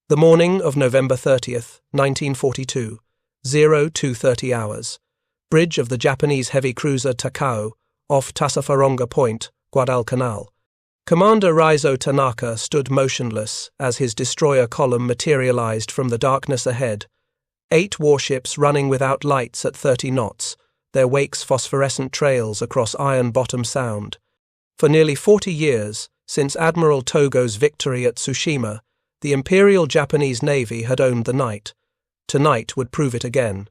The morning of November 30th, 1942, 0230 hours. Bridge of the Japanese heavy cruiser Takao, off Tassafaronga Point, Guadalcanal. Commander Raizo Tanaka stood motionless as his destroyer column materialized from the darkness ahead. 8 warships running without lights at 30 knots, their wakes phosphorescent trails across Iron Bottom Sound. For nearly 40 years, since Admiral Togo's victory at Tsushima, the Imperial Japanese Navy had owned the night. Tonight would prove it again.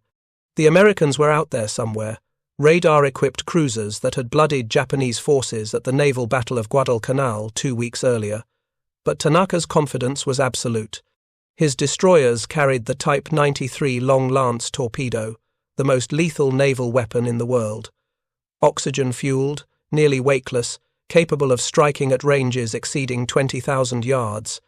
The Americans were out there somewhere, radar-equipped cruisers that had bloodied Japanese forces at the Naval Battle of Guadalcanal 2 weeks earlier. But Tanaka's confidence was absolute. His destroyers carried the Type 93 Long Lance torpedo, the most lethal naval weapon in the world. Oxygen-fueled, nearly wakeless, capable of striking at ranges exceeding 20,000 yards.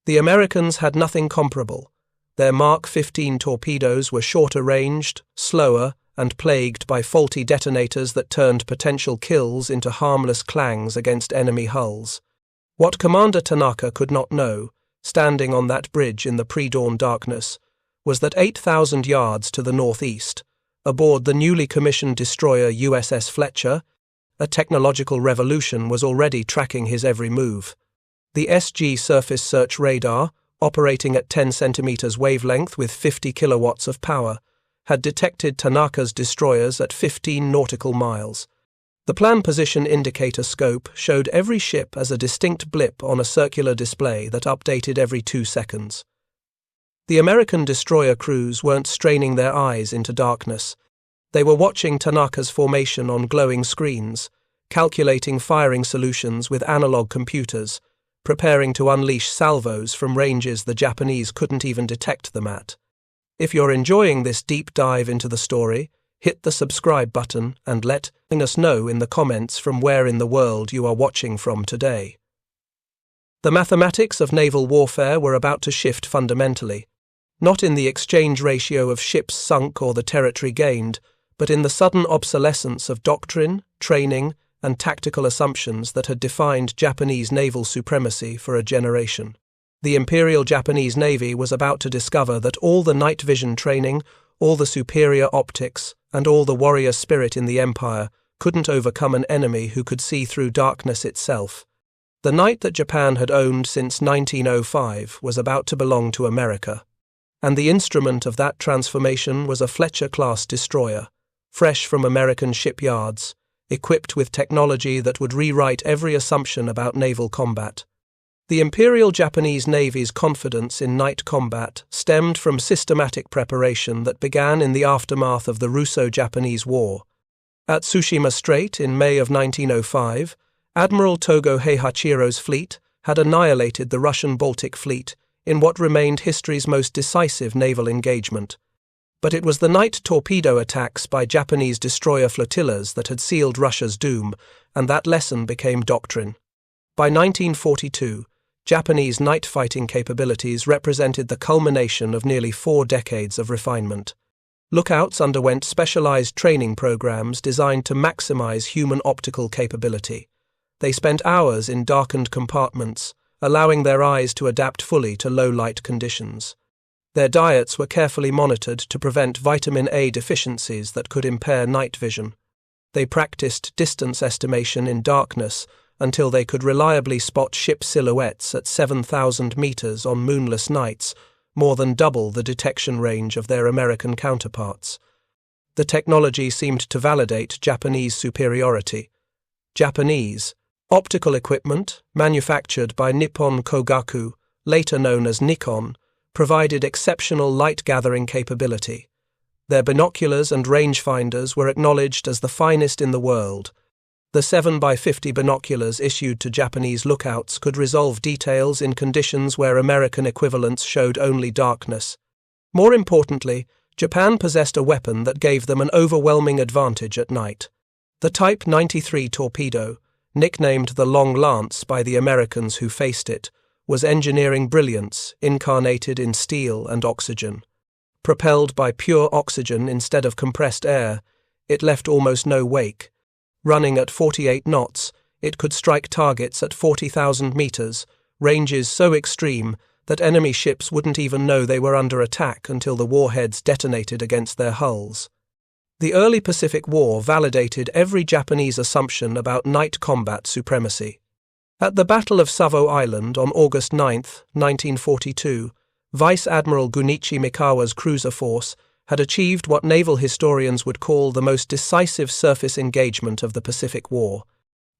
The Americans had nothing comparable. Their Mark 15 torpedoes were shorter-ranged, slower, and plagued by faulty detonators that turned potential kills into harmless clangs against enemy hulls. What Commander Tanaka could not know, standing on that bridge in the pre-dawn darkness, was that 8,000 yards to the northeast, aboard the newly commissioned destroyer USS Fletcher, a technological revolution was already tracking his every move. The SG surface search radar, operating at 10 centimeters wavelength with 50 kilowatts of power, had detected Tanaka's destroyers at 15 nautical miles. The plan position indicator scope showed every ship as a distinct blip on a circular display that updated every 2 seconds. The American destroyer crews weren't straining their eyes into darkness. They were watching Tanaka's formation on glowing screens, calculating firing solutions with analog computers, preparing to unleash salvos from ranges the Japanese couldn't even detect them at. If you're enjoying this deep dive into the story, hit the subscribe button and let us know in the comments from where in the world you are watching from today. The mathematics of naval warfare were about to shift fundamentally, not in the exchange ratio of ships sunk or the territory gained, but in the sudden obsolescence of doctrine, training, and tactical assumptions that had defined Japanese naval supremacy for a generation. The Imperial Japanese Navy was about to discover that all the night vision training, all the superior optics, and all the warrior spirit in the Empire couldn't overcome an enemy who could see through darkness itself. The night that Japan had owned since 1905 was about to belong to America, and the instrument of that transformation was a Fletcher-class destroyer, fresh from American shipyards, equipped with technology that would rewrite every assumption about naval combat. The Imperial Japanese Navy's confidence in night combat stemmed from systematic preparation that began in the aftermath of the Russo-Japanese War. At Tsushima Strait in May of 1905, Admiral Togo Heihachiro's fleet had annihilated the Russian Baltic Fleet in what remained history's most decisive naval engagement. But it was the night torpedo attacks by Japanese destroyer flotillas that had sealed Russia's doom, and that lesson became doctrine. By 1942, Japanese night fighting capabilities represented the culmination of nearly 4 decades of refinement. Lookouts underwent specialized training programs designed to maximize human optical capability. They spent hours in darkened compartments, allowing their eyes to adapt fully to low-light conditions. Their diets were carefully monitored to prevent vitamin A deficiencies that could impair night vision. They practiced distance estimation in darkness until they could reliably spot ship silhouettes at 7,000 meters on moonless nights, more than double the detection range of their American counterparts. The technology seemed to validate Japanese superiority. Japanese optical equipment, manufactured by Nippon Kogaku, later known as Nikon, provided exceptional light-gathering capability. Their binoculars and rangefinders were acknowledged as the finest in the world. The 7x50 binoculars issued to Japanese lookouts could resolve details in conditions where American equivalents showed only darkness. More importantly, Japan possessed a weapon that gave them an overwhelming advantage at night. The Type 93 torpedo, nicknamed the Long Lance by the Americans who faced it, was engineering brilliance incarnated in steel and oxygen. Propelled by pure oxygen instead of compressed air, it left almost no wake. Running at 48 knots, it could strike targets at 40,000 meters, ranges so extreme that enemy ships wouldn't even know they were under attack until the warheads detonated against their hulls. The early Pacific War validated every Japanese assumption about night combat supremacy. At the Battle of Savo Island on August 9, 1942, Vice Admiral Gunichi Mikawa's cruiser force had achieved what naval historians would call the most decisive surface engagement of the Pacific War.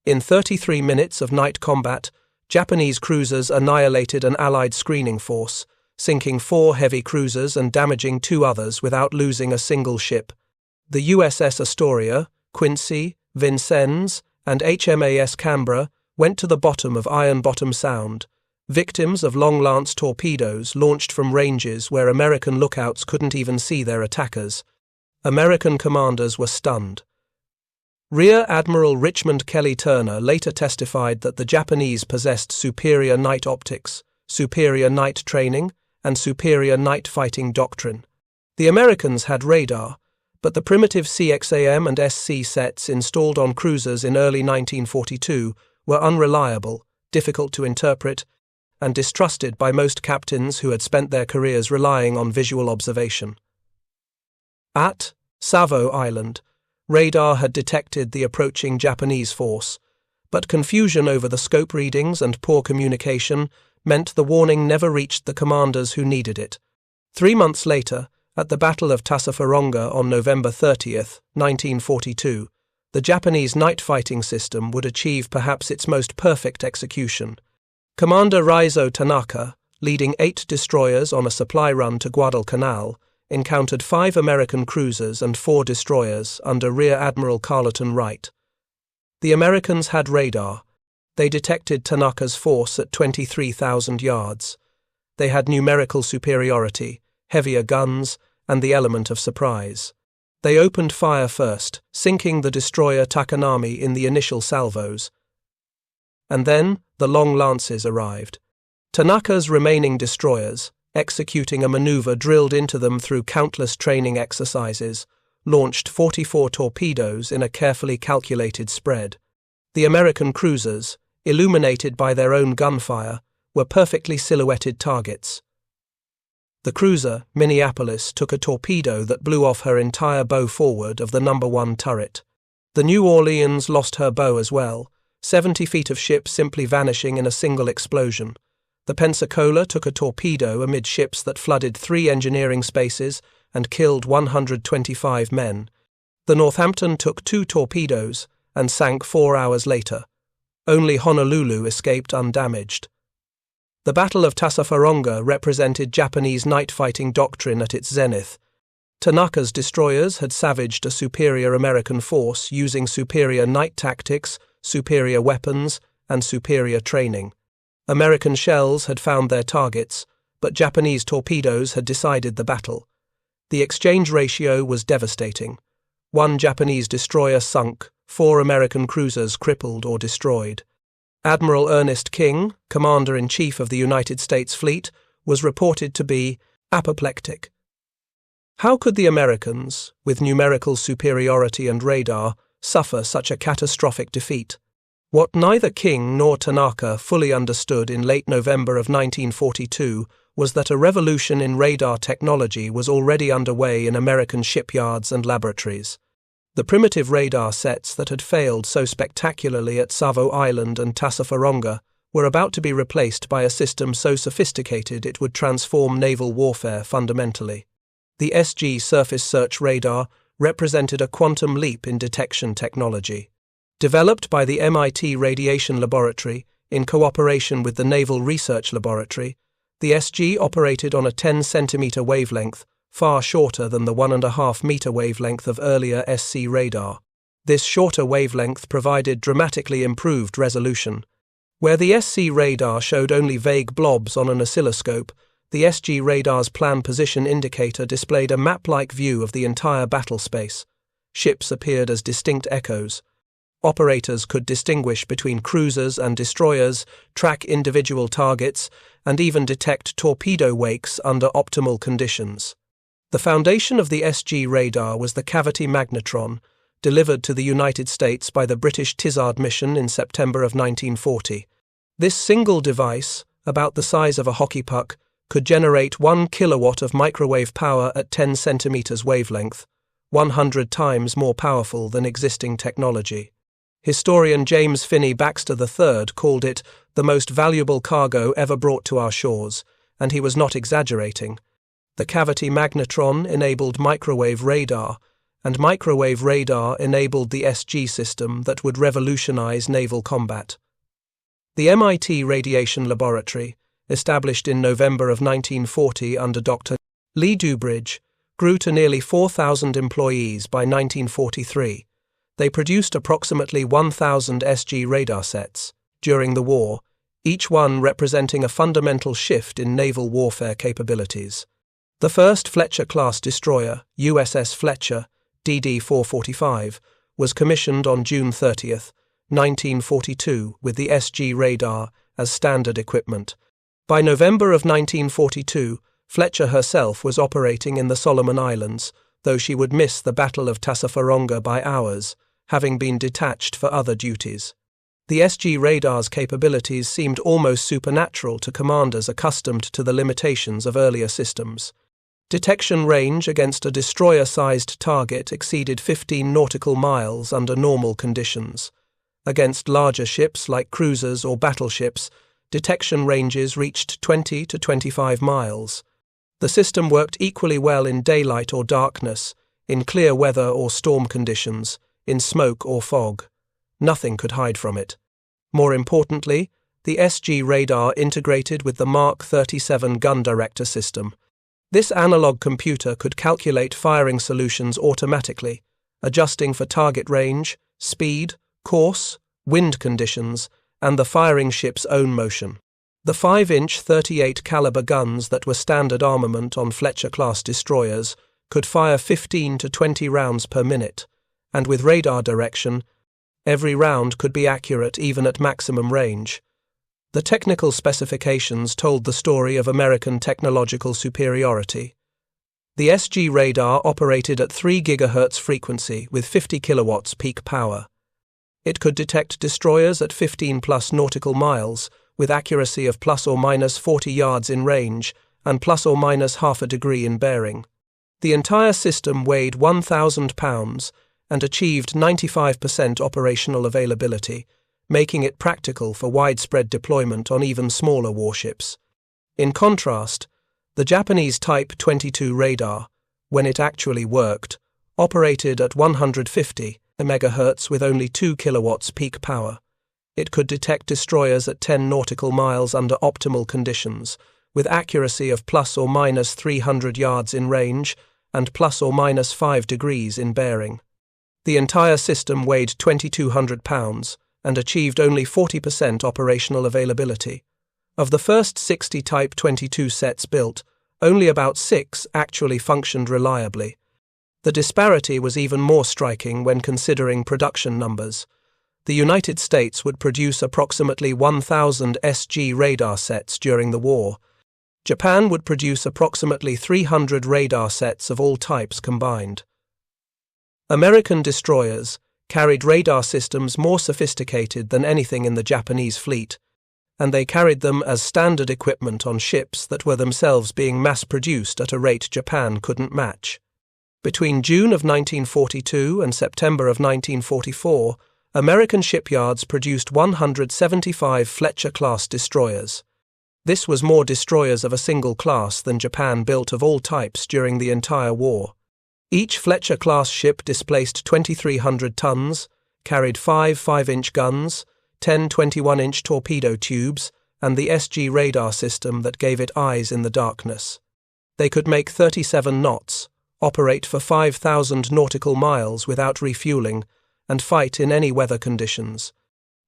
In 33 minutes of night combat, Japanese cruisers annihilated an Allied screening force, sinking 4 heavy cruisers and damaging 2 others without losing a single ship. The USS Astoria, Quincy, Vincennes, and HMAS Canberra went to the bottom of Iron Bottom Sound, victims of long-lance torpedoes launched from ranges where American lookouts couldn't even see their attackers. American commanders were stunned. Rear Admiral Richmond Kelly Turner later testified that the Japanese possessed superior night optics, superior night training, and superior night fighting doctrine. The Americans had radar, but the primitive CXAM and SC sets installed on cruisers in early 1942 were unreliable, difficult to interpret, and distrusted by most captains who had spent their careers relying on visual observation. At Savo Island, radar had detected the approaching Japanese force, but confusion over the scope readings and poor communication meant the warning never reached the commanders who needed it. 3 months later, at the Battle of Tassafaronga on November 30th, 1942, the Japanese night fighting system would achieve perhaps its most perfect execution. Commander Raizo Tanaka, leading 8 destroyers on a supply run to Guadalcanal, encountered 5 American cruisers and 4 destroyers under Rear Admiral Carleton Wright. The Americans had radar. They detected Tanaka's force at 23,000 yards. They had numerical superiority, heavier guns, and the element of surprise. They opened fire first, sinking the destroyer Takanami in the initial salvos. And then the long lances arrived. Tanaka's remaining destroyers, executing a maneuver drilled into them through countless training exercises, launched 44 torpedoes in a carefully calculated spread. The American cruisers, illuminated by their own gunfire, were perfectly silhouetted targets. The cruiser, Minneapolis, took a torpedo that blew off her entire bow forward of the No. 1 turret. The New Orleans lost her bow as well, 70 feet of ship simply vanishing in a single explosion. The Pensacola took a torpedo amid ships that flooded 3 engineering spaces and killed 125 men. The Northampton took 2 torpedoes and sank 4 hours later. Only Honolulu escaped undamaged. The Battle of Tassafaronga represented Japanese night-fighting doctrine at its zenith. Tanaka's destroyers had savaged a superior American force using superior night tactics, superior weapons, and superior training. American shells had found their targets, but Japanese torpedoes had decided the battle. The exchange ratio was devastating. 1 Japanese destroyer sunk, 4 American cruisers crippled or destroyed. Admiral Ernest King, Commander-in-Chief of the United States Fleet, was reported to be apoplectic. How could the Americans, with numerical superiority and radar, suffer such a catastrophic defeat? What neither King nor Tanaka fully understood in late November of 1942 was that a revolution in radar technology was already underway in American shipyards and laboratories. The primitive radar sets that had failed so spectacularly at Savo Island and Tassafaronga were about to be replaced by a system so sophisticated it would transform naval warfare fundamentally. The SG surface search radar represented a quantum leap in detection technology. Developed by the MIT Radiation Laboratory in cooperation with the Naval Research Laboratory, the SG operated on a 10-centimeter wavelength, far shorter than the 1.5-meter wavelength of earlier SC radar. This shorter wavelength provided dramatically improved resolution. Where the SC radar showed only vague blobs on an oscilloscope, the SG radar's plan position indicator displayed a map-like view of the entire battle space. Ships appeared as distinct echoes. Operators could distinguish between cruisers and destroyers, track individual targets, and even detect torpedo wakes under optimal conditions. The foundation of the SG radar was the cavity magnetron, delivered to the United States by the British Tizard mission in September of 1940. This single device, about the size of a hockey puck, could generate 1 kilowatt of microwave power at 10 centimeters wavelength, 100 times more powerful than existing technology. Historian James Finney Baxter III called it the most valuable cargo ever brought to our shores, and he was not exaggerating. The cavity magnetron enabled microwave radar, and microwave radar enabled the SG system that would revolutionize naval combat. The MIT Radiation Laboratory, established in November of 1940 under Dr. Lee Dubridge, grew to nearly 4,000 employees by 1943. They produced approximately 1,000 SG radar sets during the war, each one representing a fundamental shift in naval warfare capabilities. The first Fletcher-class destroyer, USS Fletcher, DD-445, was commissioned on June 30th, 1942, with the SG radar as standard equipment. By November of 1942, Fletcher herself was operating in the Solomon Islands, though she would miss the Battle of Tassafaronga by hours, having been detached for other duties. The SG radar's capabilities seemed almost supernatural to commanders accustomed to the limitations of earlier systems. Detection range against a destroyer-sized target exceeded 15 nautical miles under normal conditions. Against larger ships like cruisers or battleships, detection ranges reached 20 to 25 miles. The system worked equally well in daylight or darkness, in clear weather or storm conditions, in smoke or fog. Nothing could hide from it. More importantly, the SG radar integrated with the Mark 37 gun director system. This analog computer could calculate firing solutions automatically, adjusting for target range, speed, course, wind conditions, and the firing ship's own motion. The 5-inch 38 caliber guns that were standard armament on Fletcher-class destroyers could fire 15 to 20 rounds per minute, and with radar direction, every round could be accurate even at maximum range. The technical specifications told the story of American technological superiority. The SG radar operated at 3 GHz frequency with 50 kilowatts peak power. It could detect destroyers at 15+ nautical miles with accuracy of plus or minus 40 yards in range and plus or minus half a degree in bearing. The entire system weighed 1,000 pounds and achieved 95% operational availability, making it practical for widespread deployment on even smaller warships. In contrast, the Japanese Type 22 radar, when it actually worked, operated at 150 MHz with only 2 kilowatts peak power. It could detect destroyers at 10 nautical miles under optimal conditions, with accuracy of plus or minus 300 yards in range and plus or minus 5 degrees in bearing. The entire system weighed 2,200 pounds and achieved only 40% operational availability. Of the first 60 Type 22 sets built, only about 6 actually functioned reliably. The disparity was even more striking when considering production numbers. The United States would produce approximately 1,000 SG radar sets during the war. Japan would produce approximately 300 radar sets of all types combined. American destroyers carried radar systems more sophisticated than anything in the Japanese fleet, and they carried them as standard equipment on ships that were themselves being mass-produced at a rate Japan couldn't match. Between June of 1942 and September of 1944, American shipyards produced 175 Fletcher-class destroyers. This was more destroyers of a single class than Japan built of all types during the entire war. Each Fletcher-class ship displaced 2,300 tons, carried 5 5-inch guns, 10 21-inch torpedo tubes, and the SG radar system that gave it eyes in the darkness. They could make 37 knots, operate for 5,000 nautical miles without refueling, and fight in any weather conditions.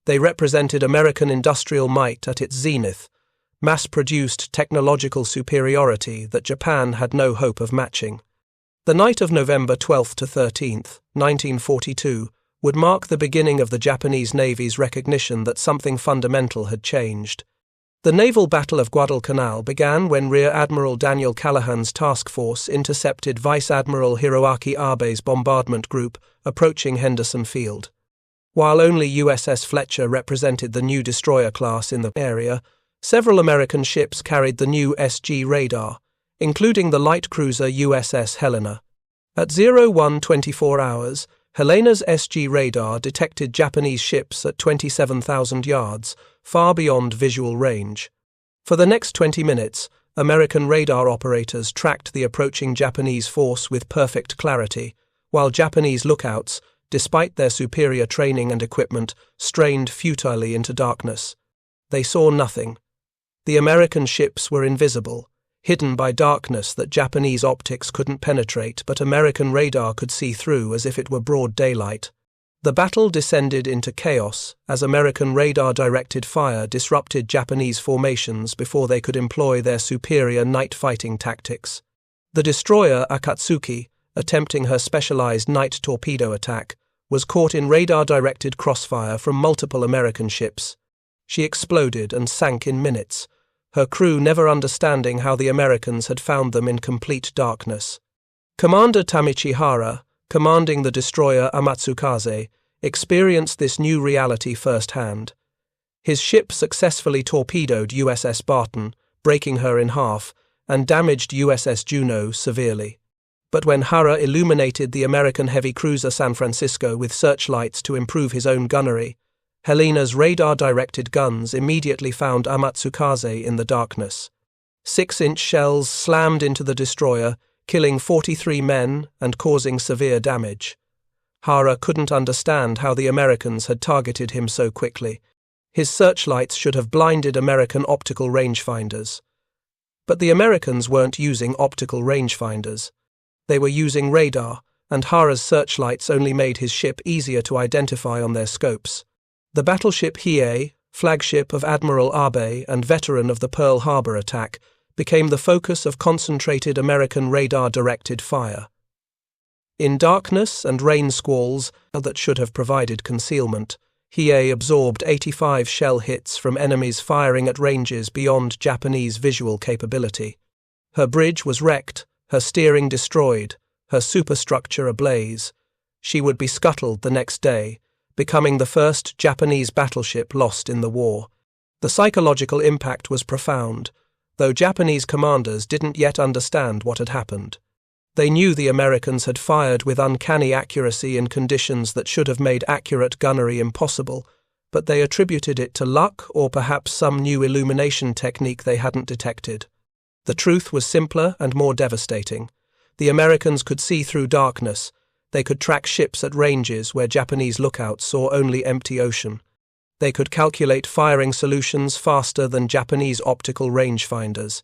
They represented American industrial might at its zenith, mass-produced technological superiority that Japan had no hope of matching. The night of November 12th to 13th, 1942, would mark the beginning of the Japanese Navy's recognition that something fundamental had changed. The Naval Battle of Guadalcanal began when Rear Admiral Daniel Callahan's task force intercepted Vice Admiral Hiroaki Abe's bombardment group approaching Henderson Field. While only USS Fletcher represented the new destroyer class in the area, Several American ships carried the new SG radar, including the light cruiser USS Helena. At 01:24 hours, Helena's SG radar detected Japanese ships at 27,000 yards, far beyond visual range. For the next 20 minutes, American radar operators tracked the approaching Japanese force with perfect clarity, while Japanese lookouts, despite their superior training and equipment, strained futilely into darkness. They saw nothing. The American ships were invisible, hidden by darkness that Japanese optics couldn't penetrate, but American radar could see through as if it were broad daylight. The battle descended into chaos as American radar-directed fire disrupted Japanese formations before they could employ their superior night fighting tactics. The destroyer Akatsuki, attempting her specialized night torpedo attack, was caught in radar-directed crossfire from multiple American ships. She exploded and sank in minutes, her crew never understanding how the Americans had found them in complete darkness. Commander Tamichihara, commanding the destroyer Amatsukaze, experienced this new reality firsthand. His ship successfully torpedoed USS Barton, breaking her in half, and damaged USS Juno severely. But when Hara illuminated the American heavy cruiser San Francisco with searchlights to improve his own gunnery, Helena's radar-directed guns immediately found Amatsukaze in the darkness. 6-inch shells slammed into the destroyer, killing 43 men and causing severe damage. Hara couldn't understand how the Americans had targeted him so quickly. His searchlights should have blinded American optical rangefinders. But the Americans weren't using optical rangefinders. They were using radar, and Hara's searchlights only made his ship easier to identify on their scopes. The battleship Hiei, flagship of Admiral Abe and veteran of the Pearl Harbor attack, became the focus of concentrated American radar-directed fire. In darkness and rain squalls that should have provided concealment, Hiei absorbed 85 shell hits from enemies firing at ranges beyond Japanese visual capability. Her bridge was wrecked, her steering destroyed, her superstructure ablaze. She would be scuttled the next day, becoming the first Japanese battleship lost in the war. The psychological impact was profound, though Japanese commanders didn't yet understand what had happened. They knew the Americans had fired with uncanny accuracy in conditions that should have made accurate gunnery impossible, but they attributed it to luck or perhaps some new illumination technique they hadn't detected. The truth was simpler and more devastating. The Americans could see through darkness. They could track ships at ranges where Japanese lookouts saw only empty ocean. They could calculate firing solutions faster than Japanese optical rangefinders.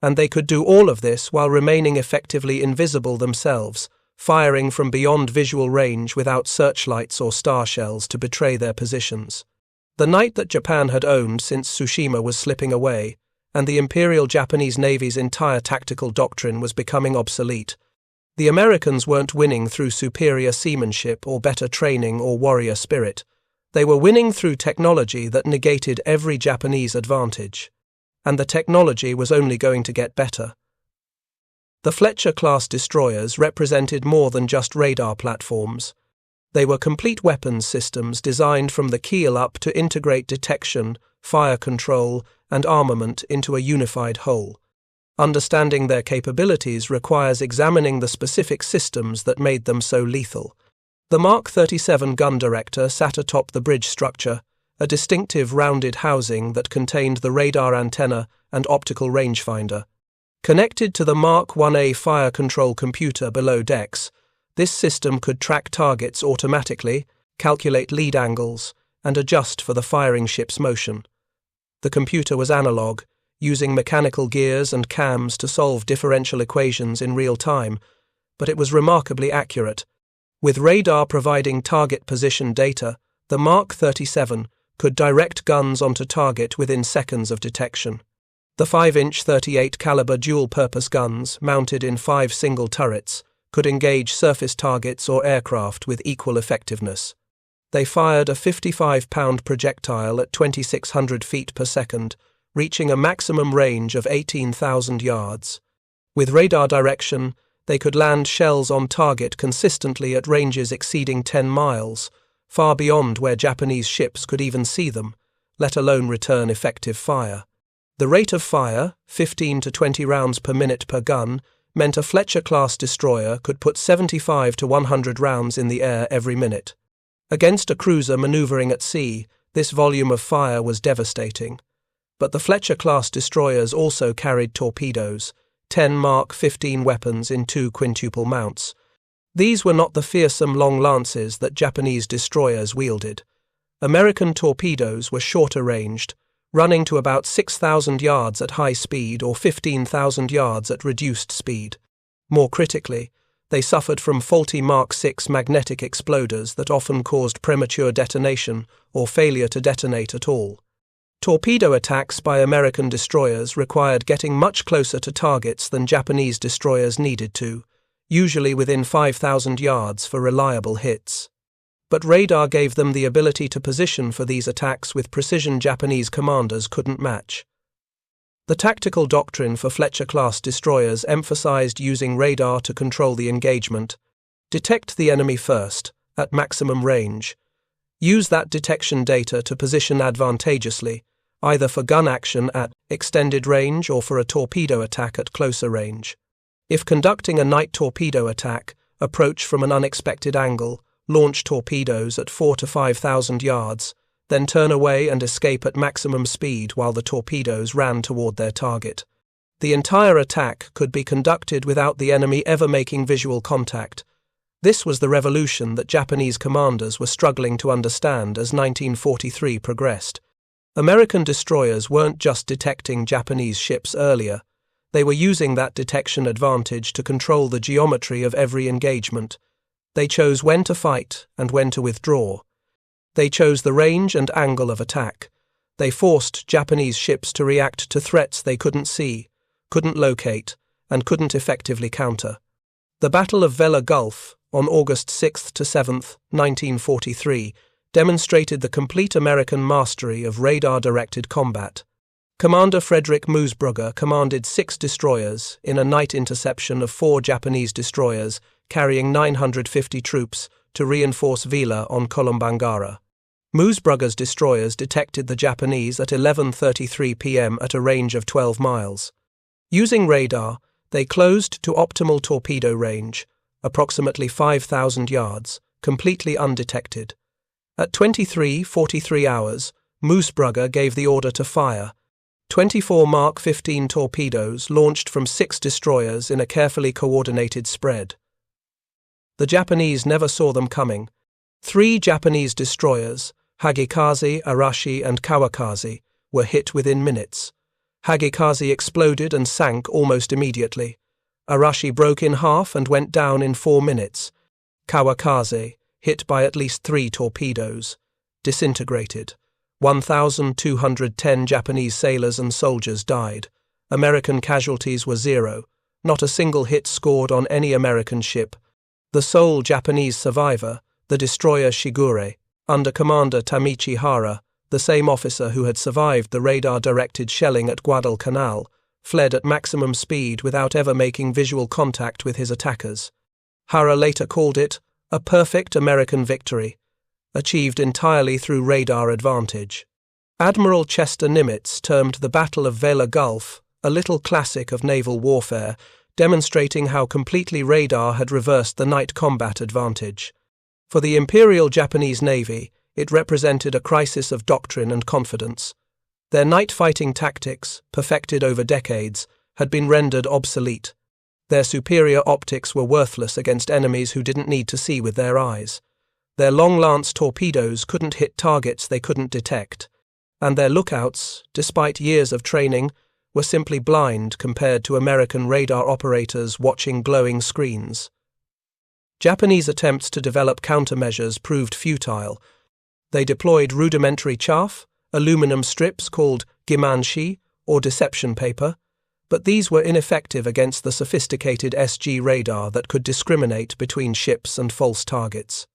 And they could do all of this while remaining effectively invisible themselves, firing from beyond visual range without searchlights or star shells to betray their positions. The night that Japan had owned since Tsushima was slipping away, and the Imperial Japanese Navy's entire tactical doctrine was becoming obsolete. The Americans weren't winning through superior seamanship or better training or warrior spirit. They were winning through technology that negated every Japanese advantage. And the technology was only going to get better. The Fletcher-class destroyers represented more than just radar platforms. They were complete weapons systems designed from the keel up to integrate detection, fire control, and armament into a unified whole. Understanding their capabilities requires examining the specific systems that made them so lethal. The Mark 37 gun director sat atop the bridge structure, a distinctive rounded housing that contained the radar antenna and optical rangefinder. Connected to the Mark 1A fire control computer below decks, this system could track targets automatically, calculate lead angles, and adjust for the firing ship's motion. The computer was analog, using mechanical gears and cams to solve differential equations in real time, but it was remarkably accurate. With radar providing target position data, the Mark 37 could direct guns onto target within seconds of detection. The 5-inch 38 caliber dual-purpose guns, mounted in 5 single turrets, could engage surface targets or aircraft with equal effectiveness. They fired a 55-pound projectile at 2,600 feet per second, reaching a maximum range of 18,000 yards. With radar direction, they could land shells on target consistently at ranges exceeding 10 miles, far beyond where Japanese ships could even see them, let alone return effective fire. The rate of fire, 15 to 20 rounds per minute per gun, meant a Fletcher-class destroyer could put 75 to 100 rounds in the air every minute. Against a cruiser maneuvering at sea, this volume of fire was devastating. But the Fletcher-class destroyers also carried torpedoes, 10 Mark 15 weapons in 2 quintuple mounts. These were not the fearsome long lances that Japanese destroyers wielded. American torpedoes were shorter-ranged, running to about 6,000 yards at high speed or 15,000 yards at reduced speed. More critically, they suffered from faulty Mark 6 magnetic exploders that often caused premature detonation or failure to detonate at all. Torpedo attacks by American destroyers required getting much closer to targets than Japanese destroyers needed to, usually within 5,000 yards for reliable hits. But radar gave them the ability to position for these attacks with precision Japanese commanders couldn't match. The tactical doctrine for Fletcher-class destroyers emphasized using radar to control the engagement. Detect the enemy first, at maximum range. Use that detection data to position advantageously, either for gun action at extended range or for a torpedo attack at closer range. If conducting a night torpedo attack, approach from an unexpected angle, launch torpedoes at 4,000 to 5,000 yards, then turn away and escape at maximum speed while the torpedoes ran toward their target. The entire attack could be conducted without the enemy ever making visual contact. This was the revolution that Japanese commanders were struggling to understand as 1943 progressed. American destroyers weren't just detecting Japanese ships earlier, they were using that detection advantage to control the geometry of every engagement. They chose when to fight and when to withdraw. They chose the range and angle of attack. They forced Japanese ships to react to threats they couldn't see, couldn't locate, and couldn't effectively counter. The Battle of Vella Gulf, on August 6 to 7, 1943, demonstrated the complete American mastery of radar-directed combat. Commander Frederick Moosbrugger commanded 6 destroyers in a night interception of 4 Japanese destroyers carrying 950 troops to reinforce Vila on Kolombangara. Moosbrugger's destroyers detected the Japanese at 11:33 p.m. at a range of 12 miles. Using radar, they closed to optimal torpedo range, approximately 5,000 yards, completely undetected. At 23:43 hours, Moosbrugger gave the order to fire. 24 Mark 15 torpedoes launched from 6 destroyers in a carefully coordinated spread. The Japanese never saw them coming. 3 Japanese destroyers, Hagikaze, Arashi, and Kawakaze, were hit within minutes. Hagikaze exploded and sank almost immediately. Arashi broke in half and went down in 4 minutes. Kawakaze, hit by at least 3 torpedoes, disintegrated. 1,210 Japanese sailors and soldiers died. American casualties were 0. Not a single hit scored on any American ship. The sole Japanese survivor, the destroyer Shigure, under Commander Tamichi Hara, the same officer who had survived the radar-directed shelling at Guadalcanal, fled at maximum speed without ever making visual contact with his attackers. Hara later called it a perfect American victory, achieved entirely through radar advantage. Admiral Chester Nimitz termed the Battle of Vella Gulf a little classic of naval warfare, demonstrating how completely radar had reversed the night combat advantage. For the Imperial Japanese Navy, it represented a crisis of doctrine and confidence. Their night fighting tactics, perfected over decades, had been rendered obsolete. Their superior optics were worthless against enemies who didn't need to see with their eyes. Their long-lance torpedoes couldn't hit targets they couldn't detect, and their lookouts, despite years of training, were simply blind compared to American radar operators watching glowing screens. Japanese attempts to develop countermeasures proved futile. They deployed rudimentary chaff, aluminum strips called gimanshi, or deception paper, but these were ineffective against the sophisticated SG radar that could discriminate between ships and false targets.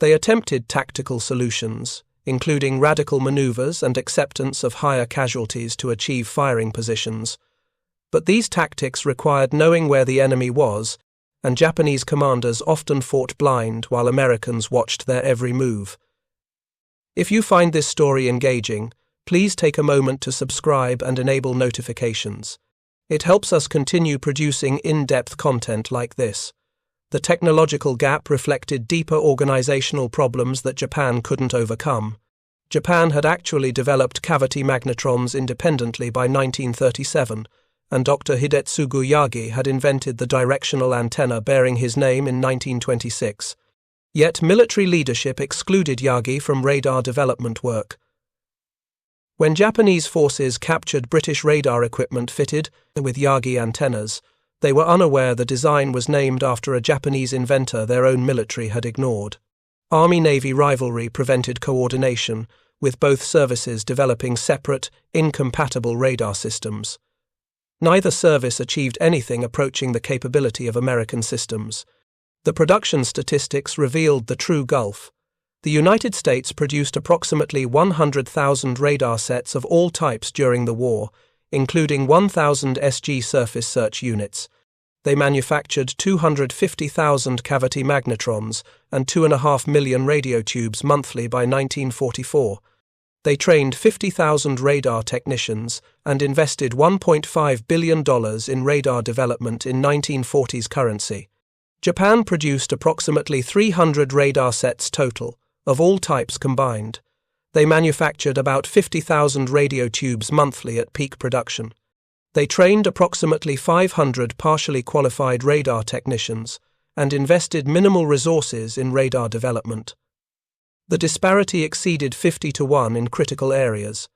They attempted tactical solutions, including radical maneuvers and acceptance of higher casualties to achieve firing positions. But these tactics required knowing where the enemy was, and Japanese commanders often fought blind while Americans watched their every move. If you find this story engaging, Please take a moment to subscribe and enable notifications. It helps us continue producing in-depth content like this. The technological gap reflected deeper organizational problems that Japan couldn't overcome. Japan had actually developed cavity magnetrons independently by 1937, and Dr. Hidetsugu Yagi had invented the directional antenna bearing his name in 1926. Yet military leadership excluded Yagi from radar development work. When Japanese forces captured British radar equipment fitted with Yagi antennas, they were unaware the design was named after a Japanese inventor their own military had ignored. Army-Navy rivalry prevented coordination, with both services developing separate, incompatible radar systems. Neither service achieved anything approaching the capability of American systems. The production statistics revealed the true gulf. The United States produced approximately 100,000 radar sets of all types during the war, including 1,000 SG surface search units. They manufactured 250,000 cavity magnetrons and 2.5 million radio tubes monthly by 1944. They trained 50,000 radar technicians and invested $1.5 billion in radar development in 1940s currency. Japan produced approximately 300 radar sets total, of all types combined. They manufactured about 50,000 radio tubes monthly at peak production. They trained approximately 500 partially qualified radar technicians and invested minimal resources in radar development. The disparity exceeded 50-1 in critical areas.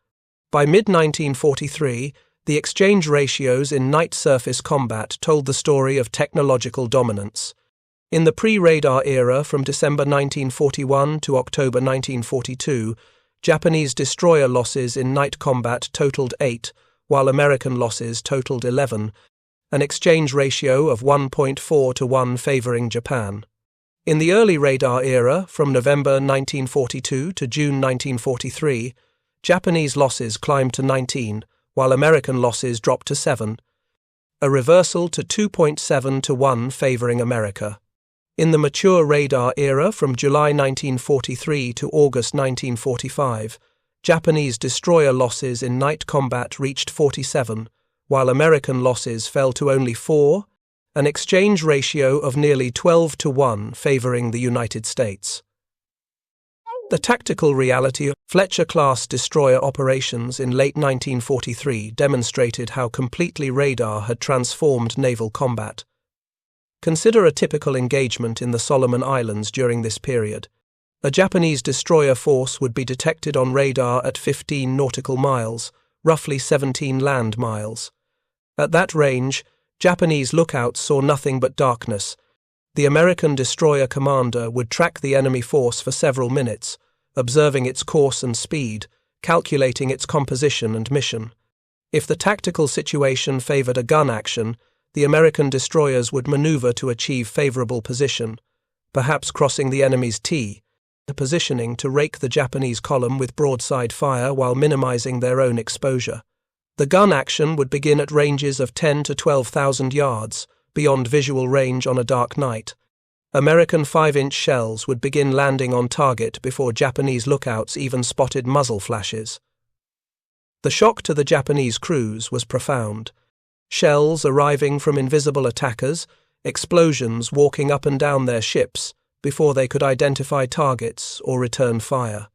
By mid-1943, the exchange ratios in night surface combat told the story of technological dominance. In the pre-radar era from December 1941 to October 1942, Japanese destroyer losses in night combat totaled 8, while American losses totaled 11, an exchange ratio of 1.4 to 1 favoring Japan. In the early radar era, from November 1942 to June 1943, Japanese losses climbed to 19, while American losses dropped to 7, a reversal to 2.7 to 1 favoring America. In the mature radar era from July 1943 to August 1945, Japanese destroyer losses in night combat reached 47, while American losses fell to only 4, an exchange ratio of nearly 12-1 favoring the United States. The tactical reality of Fletcher-class destroyer operations in late 1943 demonstrated how completely radar had transformed naval combat. Consider a typical engagement in the Solomon Islands during this period. A Japanese destroyer force would be detected on radar at 15 nautical miles, roughly 17 land miles. At that range, Japanese lookouts saw nothing but darkness. The American destroyer commander would track the enemy force for several minutes, observing its course and speed, calculating its composition and mission. If the tactical situation favored a gun action, the American destroyers would maneuver to achieve favorable position, perhaps crossing the enemy's T, positioning to rake the Japanese column with broadside fire while minimizing their own exposure. The gun action would begin at ranges of 10 to 12,000 yards, beyond visual range on a dark night. American 5-inch shells would begin landing on target before Japanese lookouts even spotted muzzle flashes. The shock to the Japanese crews was profound. Shells arriving from invisible attackers, explosions walking up and down their ships before they could identify targets or return fire.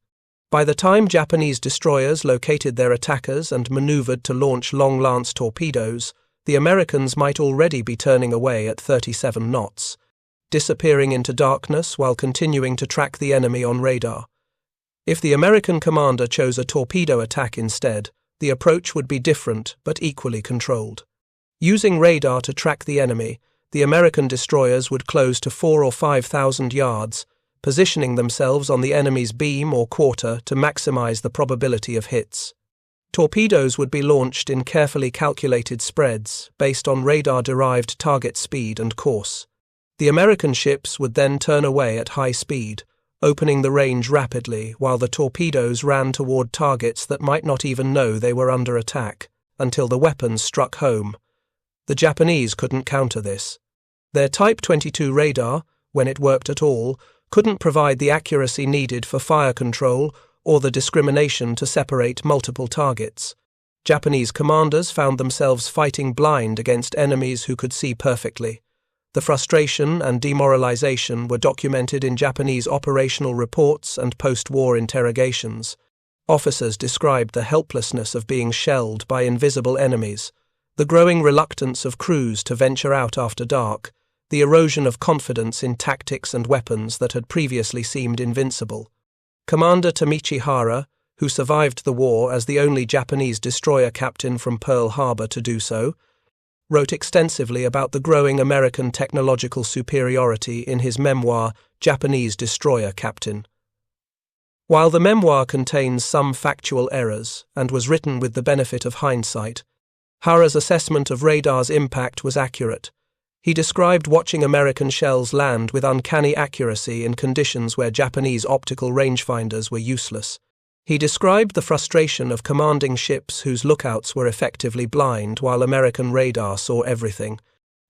By the time Japanese destroyers located their attackers and maneuvered to launch long-lance torpedoes, the Americans might already be turning away at 37 knots, disappearing into darkness while continuing to track the enemy on radar. If the American commander chose a torpedo attack instead, the approach would be different but equally controlled. Using radar to track the enemy, the American destroyers would close to 4,000 or 5,000 yards, positioning themselves on the enemy's beam or quarter to maximize the probability of hits. Torpedoes would be launched in carefully calculated spreads based on radar-derived target speed and course. The American ships would then turn away at high speed, opening the range rapidly while the torpedoes ran toward targets that might not even know they were under attack, until the weapons struck home. The Japanese couldn't counter this. Their Type 22 radar, when it worked at all, couldn't provide the accuracy needed for fire control or the discrimination to separate multiple targets. Japanese commanders found themselves fighting blind against enemies who could see perfectly. The frustration and demoralization were documented in Japanese operational reports and post-war interrogations. Officers described the helplessness of being shelled by invisible enemies, the growing reluctance of crews to venture out after dark, the erosion of confidence in tactics and weapons that had previously seemed invincible. Commander Tamichi Hara, who survived the war as the only Japanese destroyer captain from Pearl Harbor to do so, wrote extensively about the growing American technological superiority in his memoir, Japanese Destroyer Captain. While the memoir contains some factual errors and was written with the benefit of hindsight, Hara's assessment of radar's impact was accurate. He described watching American shells land with uncanny accuracy in conditions where Japanese optical rangefinders were useless. He described the frustration of commanding ships whose lookouts were effectively blind while American radar saw everything.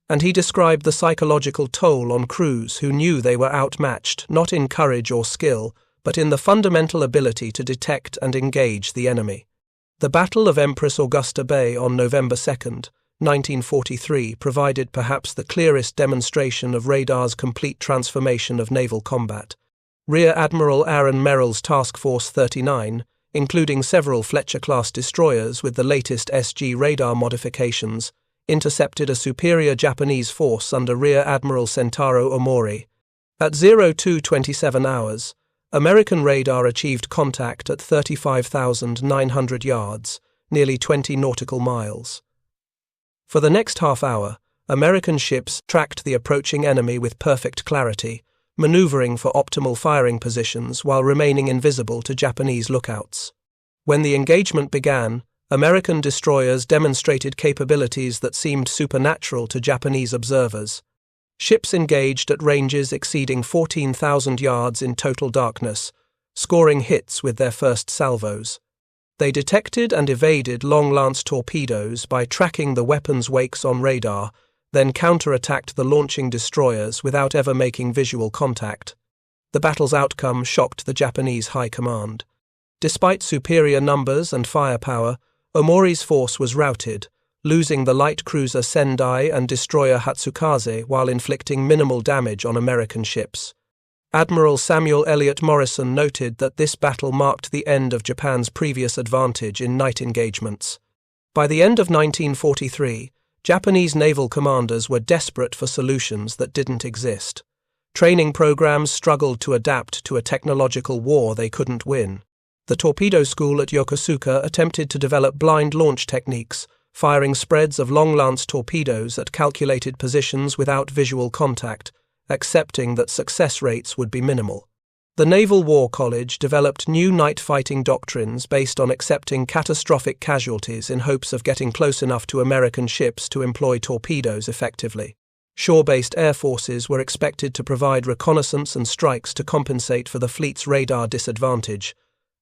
And he described the psychological toll on crews who knew they were outmatched not in courage or skill, but in the fundamental ability to detect and engage the enemy. The Battle of Empress Augusta Bay on November 2, 1943 provided perhaps the clearest demonstration of radar's complete transformation of naval combat. Rear Admiral Aaron Merrill's Task Force 39, including several Fletcher-class destroyers with the latest SG radar modifications, intercepted a superior Japanese force under Rear Admiral Sentaro Omori. At 02:27 hours, American radar achieved contact at 35,900 yards, nearly 20 nautical miles. For the next half hour, American ships tracked the approaching enemy with perfect clarity, maneuvering for optimal firing positions while remaining invisible to Japanese lookouts. When the engagement began, American destroyers demonstrated capabilities that seemed supernatural to Japanese observers. Ships engaged at ranges exceeding 14,000 yards in total darkness, scoring hits with their first salvos. They detected and evaded long-lance torpedoes by tracking the weapons' wakes on radar, then counter-attacked the launching destroyers without ever making visual contact. The battle's outcome shocked the Japanese high command. Despite superior numbers and firepower, Omori's force was routed, losing the light cruiser Sendai and destroyer Hatsukaze while inflicting minimal damage on American ships. Admiral Samuel Eliot Morrison noted that this battle marked the end of Japan's previous advantage in night engagements. By the end of 1943, Japanese naval commanders were desperate for solutions that didn't exist. Training programs struggled to adapt to a technological war they couldn't win. The torpedo school at Yokosuka attempted to develop blind launch techniques, firing spreads of long-lance torpedoes at calculated positions without visual contact, accepting that success rates would be minimal. The Naval War College developed new night fighting doctrines based on accepting catastrophic casualties in hopes of getting close enough to American ships to employ torpedoes effectively. Shore-based air forces were expected to provide reconnaissance and strikes to compensate for the fleet's radar disadvantage,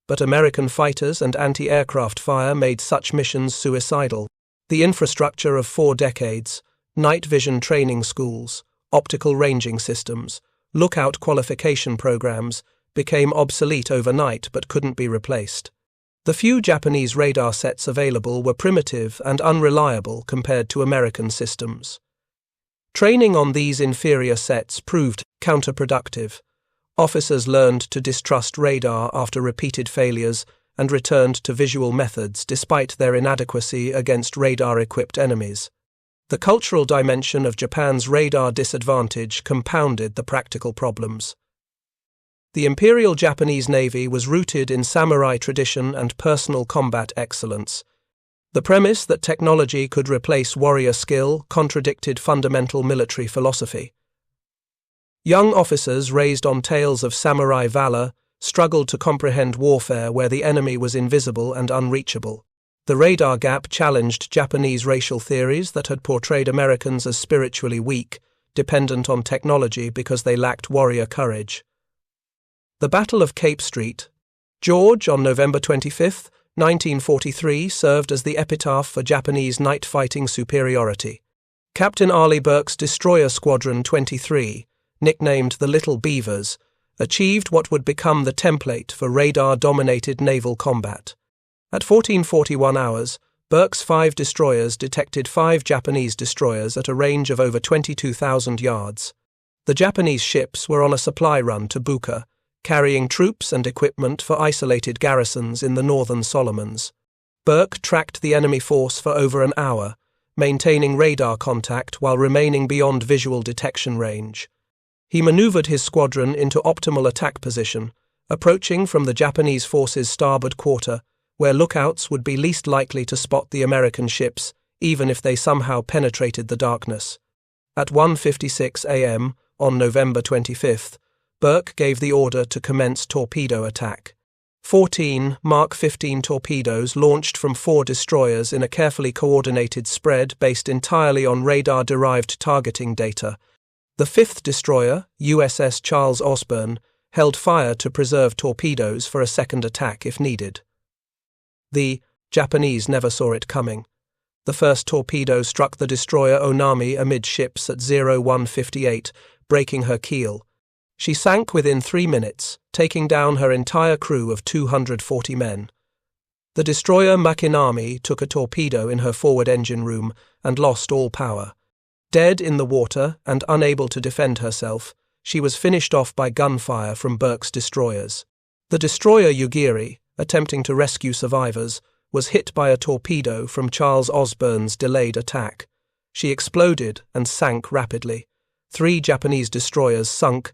but American fighters and anti-aircraft fire made such missions suicidal. The infrastructure of 4 decades, night vision training schools, optical ranging systems, lookout qualification programs became obsolete overnight but couldn't be replaced. The few Japanese radar sets available were primitive and unreliable compared to American systems. Training on these inferior sets proved counterproductive. Officers learned to distrust radar after repeated failures and returned to visual methods despite their inadequacy against radar-equipped enemies. The cultural dimension of Japan's radar disadvantage compounded the practical problems. The Imperial Japanese Navy was rooted in samurai tradition and personal combat excellence. The premise that technology could replace warrior skill contradicted fundamental military philosophy. Young officers raised on tales of samurai valor struggled to comprehend warfare where the enemy was invisible and unreachable. The radar gap challenged Japanese racial theories that had portrayed Americans as spiritually weak, dependent on technology because they lacked warrior courage. The Battle of Cape Street, George, on November 25, 1943, served as the epitaph for Japanese night fighting superiority. Captain Arleigh Burke's Destroyer Squadron 23, nicknamed the Little Beavers, achieved what would become the template for radar-dominated naval combat. At 1441 hours, Burke's 5 destroyers detected 5 Japanese destroyers at a range of over 22,000 yards. The Japanese ships were on a supply run to Buka, carrying troops and equipment for isolated garrisons in the northern Solomons. Burke tracked the enemy force for over an hour, maintaining radar contact while remaining beyond visual detection range. He maneuvered his squadron into optimal attack position, approaching from the Japanese force's starboard quarter, where lookouts would be least likely to spot the American ships, even if they somehow penetrated the darkness. At 1:56 a.m. on November 25th, Burke gave the order to commence torpedo attack. 14 Mark 15 torpedoes launched from 4 destroyers in a carefully coordinated spread based entirely on radar-derived targeting data. The 5th destroyer, USS Charles Osborne, held fire to preserve torpedoes for a second attack if needed. The Japanese never saw it coming. The first torpedo struck the destroyer Onami amidships at 01:58, breaking her keel. She sank within 3 minutes, taking down her entire crew of 240 men. The destroyer Makinami took a torpedo in her forward engine room and lost all power. Dead in the water and unable to defend herself, she was finished off by gunfire from Burke's destroyers. The destroyer Yugiri, attempting to rescue survivors, was hit by a torpedo from Charles Osborne's delayed attack. She exploded and sank rapidly. 3 Japanese destroyers sunk,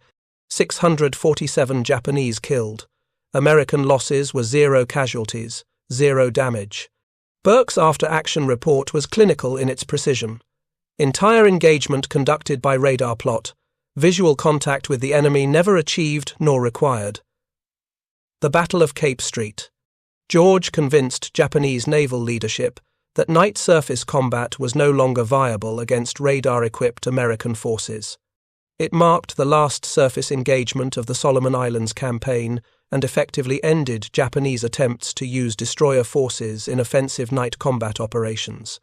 647 Japanese killed. American losses were 0 casualties, 0 damage. Burke's after-action report was clinical in its precision. Entire engagement conducted by radar plot. Visual contact with the enemy never achieved nor required. The Battle of Cape Street. George convinced Japanese naval leadership that night surface combat was no longer viable against radar-equipped American forces. It marked the last surface engagement of the Solomon Islands campaign and effectively ended Japanese attempts to use destroyer forces in offensive night combat operations.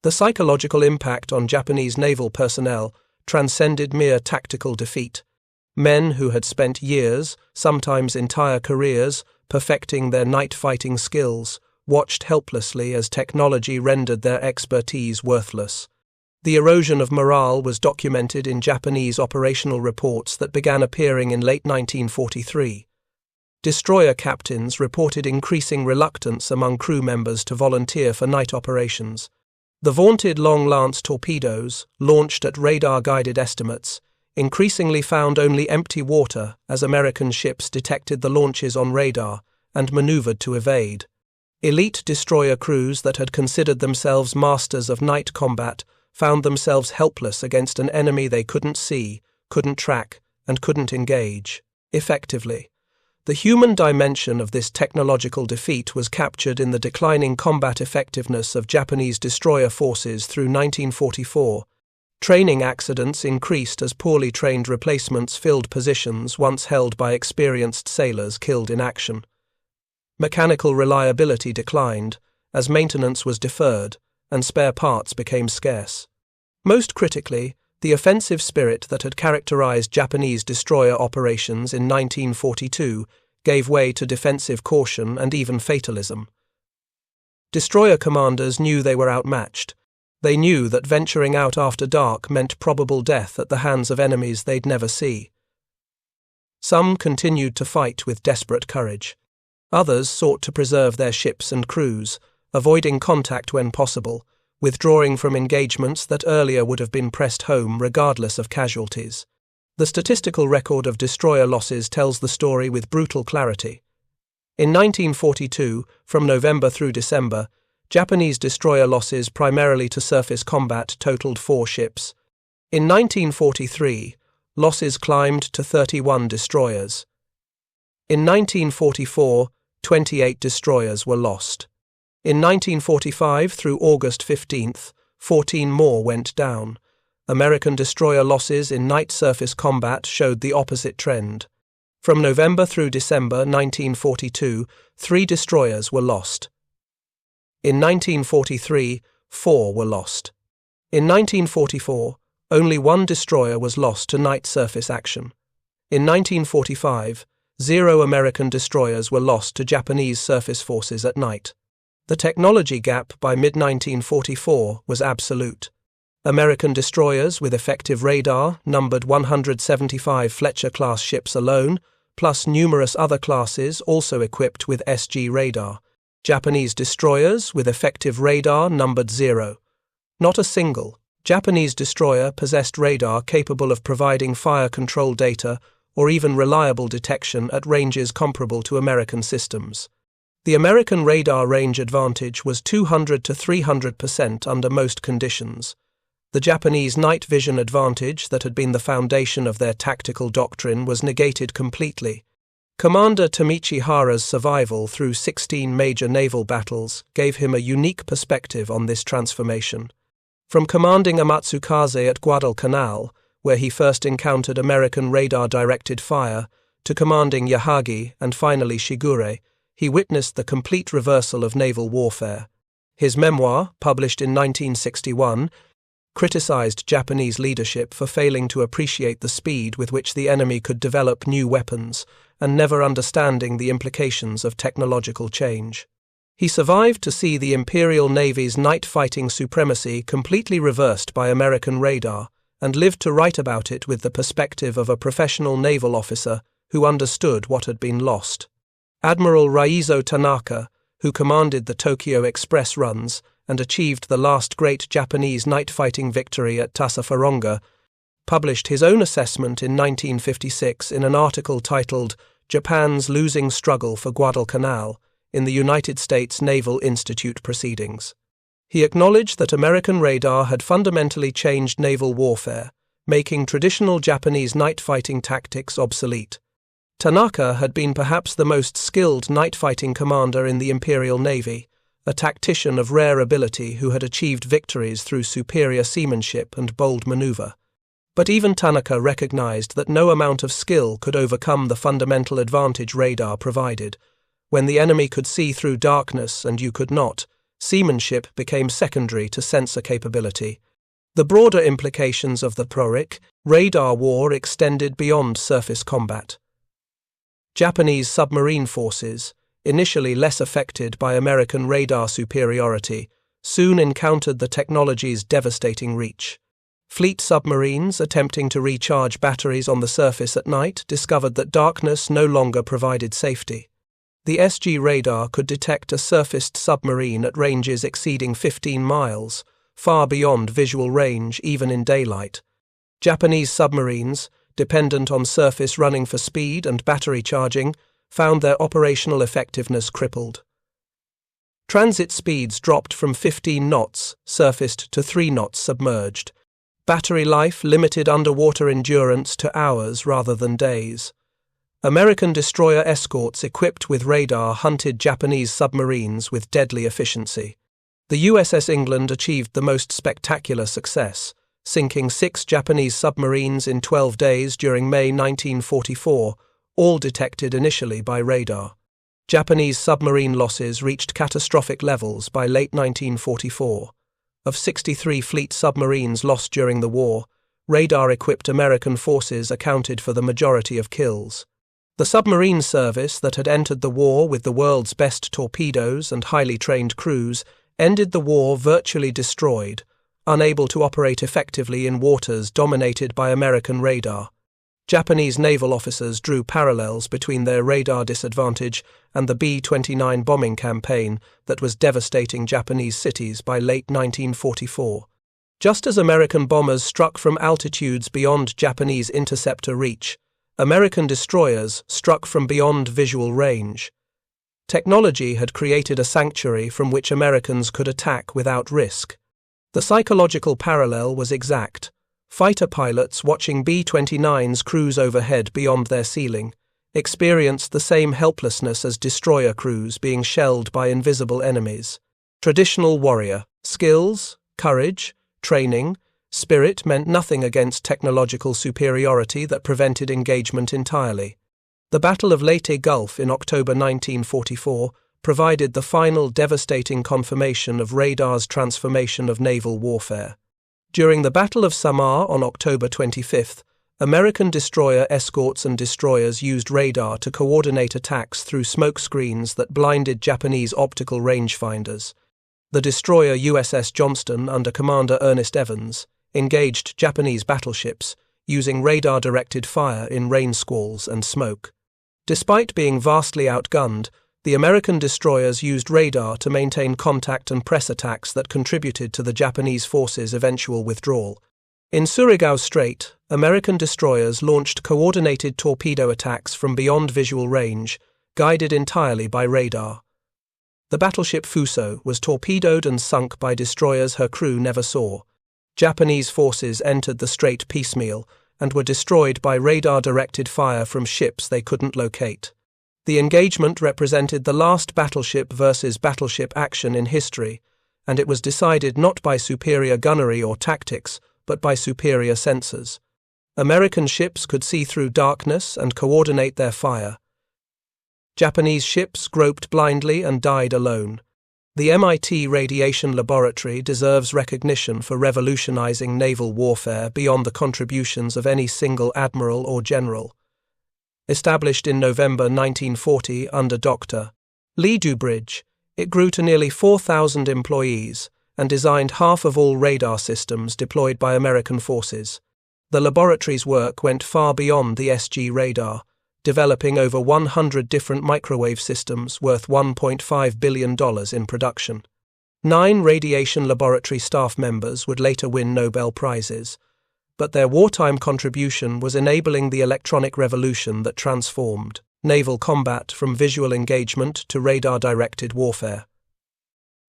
The psychological impact on Japanese naval personnel transcended mere tactical defeat. Men who had spent years, sometimes entire careers, perfecting their night fighting skills, watched helplessly as technology rendered their expertise worthless. The erosion of morale was documented in Japanese operational reports that began appearing in late 1943. Destroyer captains reported increasing reluctance among crew members to volunteer for night operations. The vaunted Long Lance torpedoes, launched at radar-guided estimates, increasingly found only empty water as American ships detected the launches on radar and maneuvered to evade. Elite destroyer crews that had considered themselves masters of night combat found themselves helpless against an enemy they couldn't see, couldn't track, and couldn't engage effectively. The human dimension of this technological defeat was captured in the declining combat effectiveness of Japanese destroyer forces through 1944. Training accidents increased as poorly trained replacements filled positions once held by experienced sailors killed in action. Mechanical reliability declined as maintenance was deferred and spare parts became scarce. Most critically, the offensive spirit that had characterized Japanese destroyer operations in 1942 gave way to defensive caution and even fatalism. Destroyer commanders knew they were outmatched. They knew that venturing out after dark meant probable death at the hands of enemies they'd never see. Some continued to fight with desperate courage. Others sought to preserve their ships and crews, avoiding contact when possible, withdrawing from engagements that earlier would have been pressed home regardless of casualties. The statistical record of destroyer losses tells the story with brutal clarity. In 1942, from November through December, Japanese destroyer losses primarily to surface combat totaled 4 ships. In 1943, losses climbed to 31 destroyers. In 1944, 28 destroyers were lost. In 1945 through August 15th, 14 more went down. American destroyer losses in night surface combat showed the opposite trend. From November through December 1942, 3 destroyers were lost. In 1943, 4 were lost. In 1944, only 1 destroyer was lost to night surface action. In 1945, 0 American destroyers were lost to Japanese surface forces at night. The technology gap by mid-1944 was absolute. American destroyers with effective radar numbered 175 Fletcher-class ships alone, plus numerous other classes also equipped with SG radar. Japanese destroyers with effective radar numbered 0. Not a single Japanese destroyer possessed radar capable of providing fire control data or even reliable detection at ranges comparable to American systems. The American radar range advantage was 200 to 300% under most conditions. The Japanese night vision advantage that had been the foundation of their tactical doctrine was negated completely. Commander Tamichihara's survival through 16 major naval battles gave him a unique perspective on this transformation. From commanding Amatsukaze at Guadalcanal, where he first encountered American radar-directed fire, to commanding Yahagi and finally Shigure, he witnessed the complete reversal of naval warfare. His memoir, published in 1961, criticized Japanese leadership for failing to appreciate the speed with which the enemy could develop new weapons and never understanding the implications of technological change. He survived to see the Imperial Navy's night-fighting supremacy completely reversed by American radar and lived to write about it with the perspective of a professional naval officer who understood what had been lost. Admiral Raizo Tanaka, who commanded the Tokyo Express runs and achieved the last great Japanese night-fighting victory at Tassafaronga, published his own assessment in 1956 in an article titled "Japan's Losing Struggle for Guadalcanal" in the United States Naval Institute Proceedings. He acknowledged that American radar had fundamentally changed naval warfare, making traditional Japanese night-fighting tactics obsolete. Tanaka had been perhaps the most skilled night-fighting commander in the Imperial Navy, a tactician of rare ability who had achieved victories through superior seamanship and bold maneuver. But even Tanaka recognized that no amount of skill could overcome the fundamental advantage radar provided. When the enemy could see through darkness and you could not, seamanship became secondary to sensor capability. The broader implications of the PRORIC radar war extended beyond surface combat. Japanese submarine forces, initially less affected by American radar superiority, soon encountered the technology's devastating reach. Fleet submarines attempting to recharge batteries on the surface at night discovered that darkness no longer provided safety. The SG radar could detect a surfaced submarine at ranges exceeding 15 miles, far beyond visual range even in daylight. Japanese submarines, dependent on surface running for speed and battery charging, found their operational effectiveness crippled. Transit speeds dropped from 15 knots surfaced to 3 knots submerged. Battery life limited underwater endurance to hours rather than days. American destroyer escorts equipped with radar hunted Japanese submarines with deadly efficiency. The USS England achieved the most spectacular success, sinking 6 Japanese submarines in 12 days during May 1944, all detected initially by radar. Japanese submarine losses reached catastrophic levels by late 1944. Of 63 fleet submarines lost during the war, radar-equipped American forces accounted for the majority of kills. The submarine service that had entered the war with the world's best torpedoes and highly trained crews ended the war virtually destroyed, unable to operate effectively in waters dominated by American radar. Japanese naval officers drew parallels between their radar disadvantage and the B-29 bombing campaign that was devastating Japanese cities by late 1944. Just as American bombers struck from altitudes beyond Japanese interceptor reach, American destroyers struck from beyond visual range. Technology had created a sanctuary from which Americans could attack without risk. The psychological parallel was exact. Fighter pilots watching B-29s cruise overhead beyond their ceiling experienced the same helplessness as destroyer crews being shelled by invisible enemies. Traditional warrior skills, courage, training, spirit meant nothing against technological superiority that prevented engagement entirely. The Battle of Leyte Gulf in October 1944 provided the final devastating confirmation of radar's transformation of naval warfare. During the Battle of Samar on October 25th, American destroyer escorts and destroyers used radar to coordinate attacks through smoke screens that blinded Japanese optical rangefinders. The destroyer USS Johnston, under Commander Ernest Evans, engaged Japanese battleships, using radar-directed fire in rain squalls and smoke. Despite being vastly outgunned, the American destroyers used radar to maintain contact and press attacks that contributed to the Japanese forces' eventual withdrawal. In Surigao Strait, American destroyers launched coordinated torpedo attacks from beyond visual range, guided entirely by radar. The battleship Fuso was torpedoed and sunk by destroyers her crew never saw. Japanese forces entered the strait piecemeal and were destroyed by radar-directed fire from ships they couldn't locate. The engagement represented the last battleship versus battleship action in history, and it was decided not by superior gunnery or tactics, but by superior sensors. American ships could see through darkness and coordinate their fire. Japanese ships groped blindly and died alone. The MIT Radiation Laboratory deserves recognition for revolutionizing naval warfare beyond the contributions of any single admiral or general. Established in November 1940 under Dr. Lee Dubridge, it grew to nearly 4,000 employees and designed half of all radar systems deployed by American forces. The laboratory's work went far beyond the SG radar, developing over 100 different microwave systems worth $1.5 billion in production. 9 radiation laboratory staff members would later win Nobel Prizes, but their wartime contribution was enabling the electronic revolution that transformed naval combat from visual engagement to radar-directed warfare.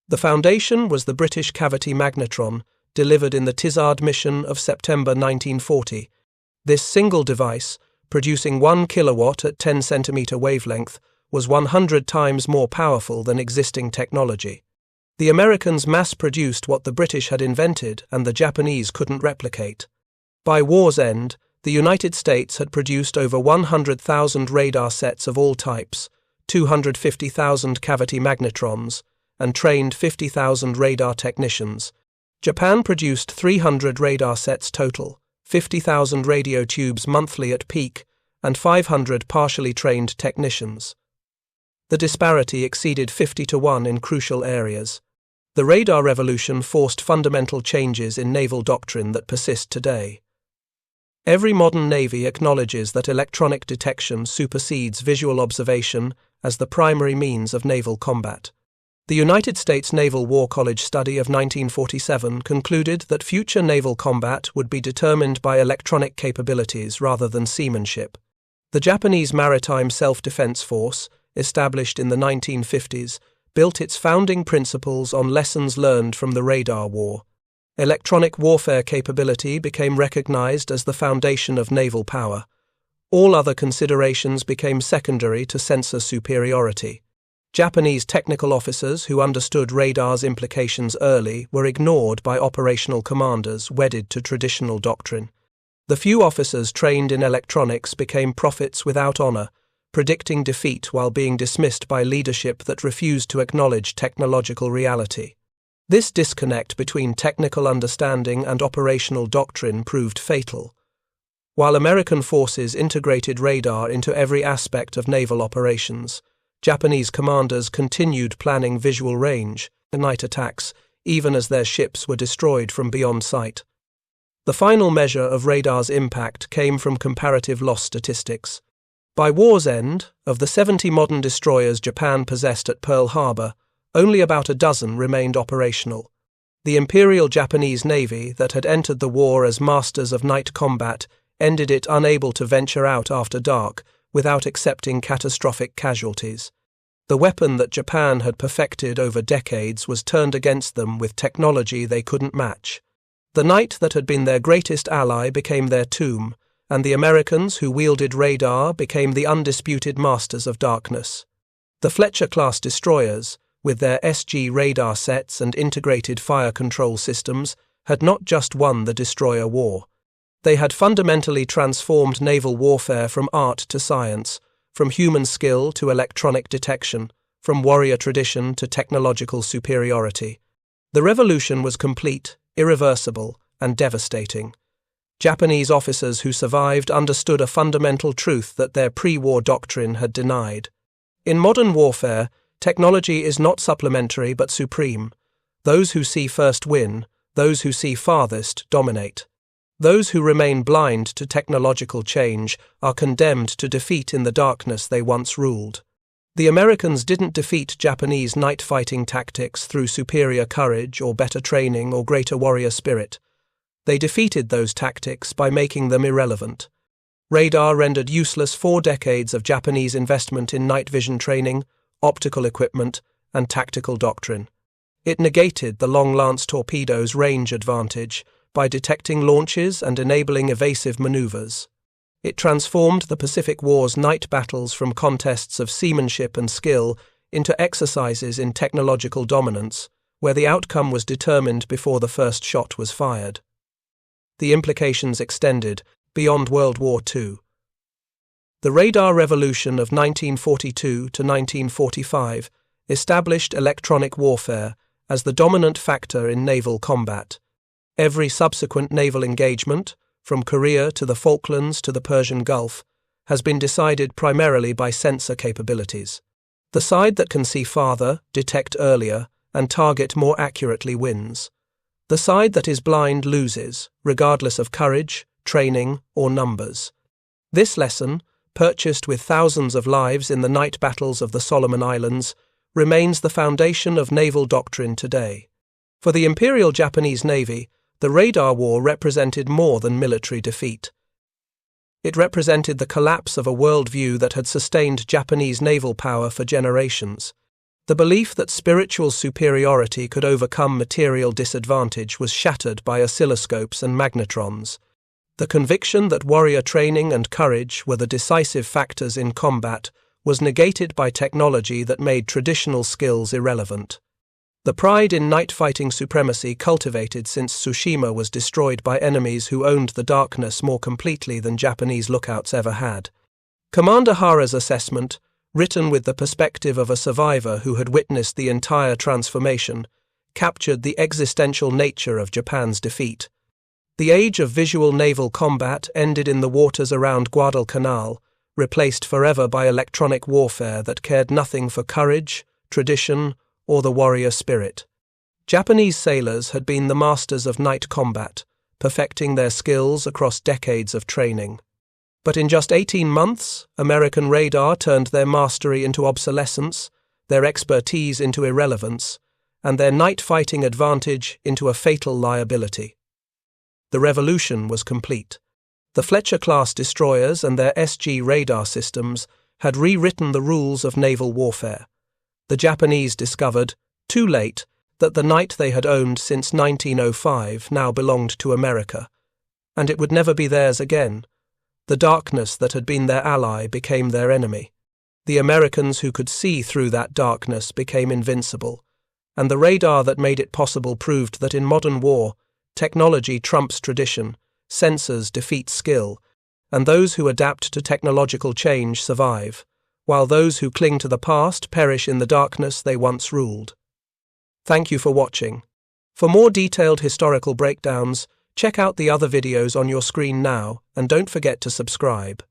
The foundation was the British cavity magnetron, delivered in the Tizard mission of September 1940. This single device, producing 1 kilowatt at 10 centimeter wavelength, was 100 times more powerful than existing technology. The Americans mass-produced what the British had invented and the Japanese couldn't replicate. By war's end, the United States had produced over 100,000 radar sets of all types, 250,000 cavity magnetrons, and trained 50,000 radar technicians. Japan produced 300 radar sets total, 50,000 radio tubes monthly at peak, and 500 partially trained technicians. The disparity exceeded 50-1 in crucial areas. The radar revolution forced fundamental changes in naval doctrine that persist today. Every modern navy acknowledges that electronic detection supersedes visual observation as the primary means of naval combat. The United States Naval War College study of 1947 concluded that future naval combat would be determined by electronic capabilities rather than seamanship. The Japanese Maritime Self-Defense Force, established in the 1950s, built its founding principles on lessons learned from the radar war. Electronic warfare capability became recognized as the foundation of naval power. All other considerations became secondary to sensor superiority. Japanese technical officers who understood radar's implications early were ignored by operational commanders wedded to traditional doctrine. The few officers trained in electronics became prophets without honor, predicting defeat while being dismissed by leadership that refused to acknowledge technological reality. This disconnect between technical understanding and operational doctrine proved fatal. While American forces integrated radar into every aspect of naval operations, Japanese commanders continued planning visual range and night attacks, even as their ships were destroyed from beyond sight. The final measure of radar's impact came from comparative loss statistics. By war's end, of the 70 modern destroyers Japan possessed at Pearl Harbor, only about a dozen remained operational. The Imperial Japanese Navy, that had entered the war as masters of night combat, ended it unable to venture out after dark without accepting catastrophic casualties. The weapon that Japan had perfected over decades was turned against them with technology they couldn't match. The night that had been their greatest ally became their tomb, and the Americans who wielded radar became the undisputed masters of darkness. The Fletcher-class destroyers, with their SG radar sets and integrated fire control systems, had not just won the destroyer war. They had fundamentally transformed naval warfare from art to science, from human skill to electronic detection, from warrior tradition to technological superiority. The revolution was complete, irreversible, and devastating. Japanese officers who survived understood a fundamental truth that their pre-war doctrine had denied. In modern warfare, technology is not supplementary but supreme. Those who see first win, those who see farthest dominate. Those who remain blind to technological change are condemned to defeat in the darkness they once ruled. The Americans didn't defeat Japanese night-fighting tactics through superior courage or better training or greater warrior spirit. They defeated those tactics by making them irrelevant. Radar rendered useless 4 decades of Japanese investment in night vision training, optical equipment, and tactical doctrine. It negated the long-lance torpedoes' range advantage by detecting launches and enabling evasive maneuvers. It transformed the Pacific War's night battles from contests of seamanship and skill into exercises in technological dominance, where the outcome was determined before the first shot was fired. The implications extended beyond World War II. The radar revolution of 1942 to 1945 established electronic warfare as the dominant factor in naval combat. Every subsequent naval engagement, from Korea to the Falklands to the Persian Gulf, has been decided primarily by sensor capabilities. The side that can see farther, detect earlier, and target more accurately wins. The side that is blind loses, regardless of courage, training, or numbers. This lesson, purchased with thousands of lives in the night battles of the Solomon Islands, remains the foundation of naval doctrine today. For the Imperial Japanese Navy, the radar war represented more than military defeat. It represented the collapse of a worldview that had sustained Japanese naval power for generations. The belief that spiritual superiority could overcome material disadvantage was shattered by oscilloscopes and magnetrons. The conviction that warrior training and courage were the decisive factors in combat was negated by technology that made traditional skills irrelevant. The pride in night-fighting supremacy cultivated since Tsushima was destroyed by enemies who owned the darkness more completely than Japanese lookouts ever had. Commander Hara's assessment, written with the perspective of a survivor who had witnessed the entire transformation, captured the existential nature of Japan's defeat. The age of visual naval combat ended in the waters around Guadalcanal, replaced forever by electronic warfare that cared nothing for courage, tradition, or the warrior spirit. Japanese sailors had been the masters of night combat, perfecting their skills across decades of training. But in just 18 months, American radar turned their mastery into obsolescence, their expertise into irrelevance, and their night-fighting advantage into a fatal liability. The revolution was complete. The Fletcher-class destroyers and their SG radar systems had rewritten the rules of naval warfare. The Japanese discovered, too late, that the night they had owned since 1905 now belonged to America, and it would never be theirs again. The darkness that had been their ally became their enemy. The Americans who could see through that darkness became invincible, and the radar that made it possible proved that in modern war, technology trumps tradition, sensors defeat skill, and those who adapt to technological change survive, while those who cling to the past perish in the darkness they once ruled. Thank you for watching. For more detailed historical breakdowns, check out the other videos on your screen now, and don't forget to subscribe.